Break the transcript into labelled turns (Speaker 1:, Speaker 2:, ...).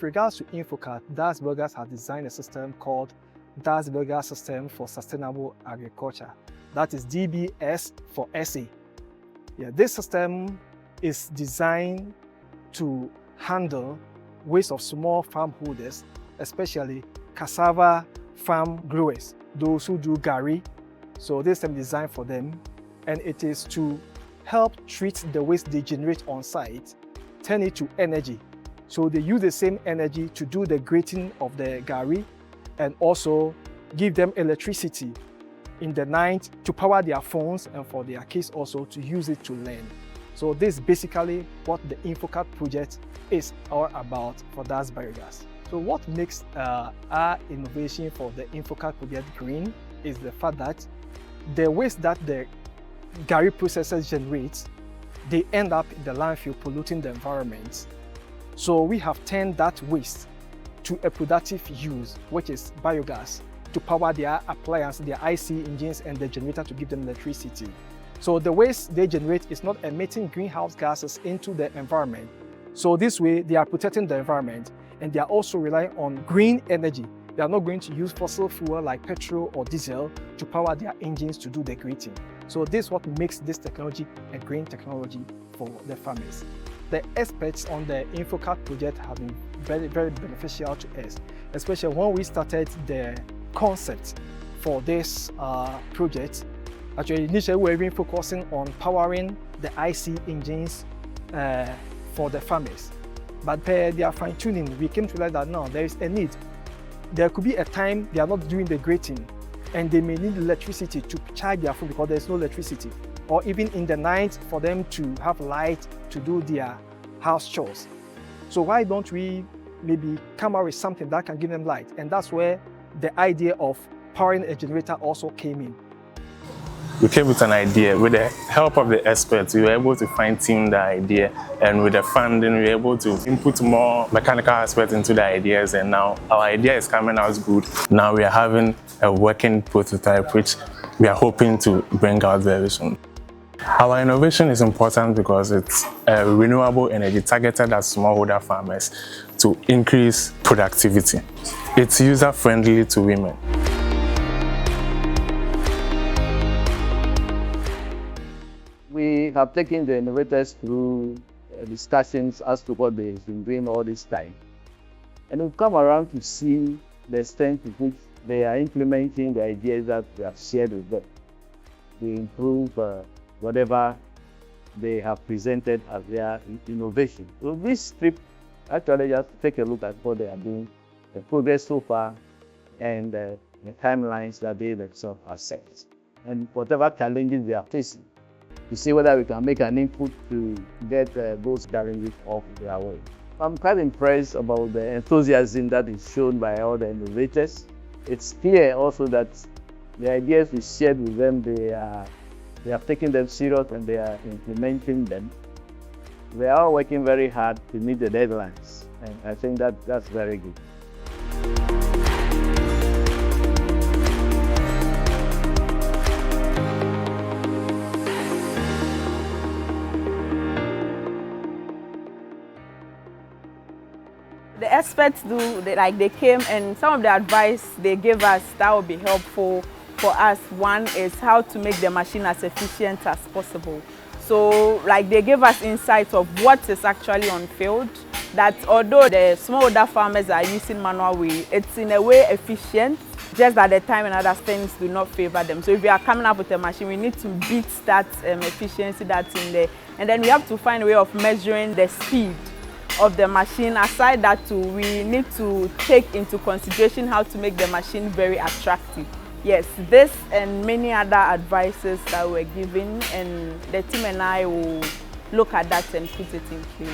Speaker 1: with regards to INFoCAT, Das Burgers has designed a system called Das Burger System for Sustainable Agriculture. That is DBS for SA. Yeah, this system is designed to handle waste of small farm holders, especially cassava farm growers, those who do gari. So this system is designed for them, and it is to help treat the waste they generate on site, turn it to energy. So they use the same energy to do the grating of the gari and also give them electricity in the night to power their phones, and for their kids also to use it to learn. So this is basically what the INFoCAT project is all about for Das Burgers. So what makes our innovation for the INFoCAT project green is the fact that the waste that the gari processors generate, they end up in the landfill polluting the environment. So we have turned that waste to a productive use, which is biogas, to power their appliance, their IC engines and the generator to give them electricity. So the waste they generate is not emitting greenhouse gases into the environment. So this way they are protecting the environment, and they are also relying on green energy. They are not going to use fossil fuel like petrol or diesel to power their engines to do the grating. So this is what makes this technology a green technology for the farmers. The experts on the INFoCAT project have been very, very beneficial to us, especially when we started the concept for this project. Actually, initially we were even focusing on powering the IC engines for the farmers. But per their fine-tuning, we came to realize that now there is a need. There could be a time they are not doing the grating, and they may need electricity to charge their phone because there is no electricity, or even in the night for them to have light to do their house chores. So why don't we maybe come out with something that can give them light? And that's where the idea of powering a generator also came in.
Speaker 2: We came with an idea. With the help of the experts, we were able to fine-tune the idea, and with the funding, we were able to input more mechanical aspects into the ideas, and now our idea is coming out good. Now we are having a working prototype, which we are hoping to bring out very soon. Our innovation is important because it's renewable energy targeted at smallholder farmers to increase productivity. It's user-friendly to women.
Speaker 3: We have taken the innovators through discussions as to what they've been doing all this time. And we've come around to see the extent to which they are implementing the ideas that we have shared with them to improve whatever they have presented as their innovation. So this trip actually just take a look at what they are doing, the progress so far, and the timelines that they themselves have set, and whatever challenges they are facing, to see whether we can make an input to get those challenges off their way. I'm quite impressed about the enthusiasm that is shown by all the innovators. It's clear also that the ideas we shared with them, they have taken them serious and they are implementing them. They are all working very hard to meet the deadlines, and I think that's very good.
Speaker 4: The experts they came, and some of the advice they gave us that will be helpful for us. One is how to make the machine as efficient as possible. So they gave us insight of what is actually on field, that although the smallholder farmers are using manual way, it's in a way efficient, just that the time and other things do not favor them. So if we are coming up with a machine, we need to beat that efficiency that's in there. And then we have to find a way of measuring the speed of the machine. Aside that too, we need to take into consideration how to make the machine very attractive. Yes, this and many other advices that were given, and the team and I will look at that and put it in place.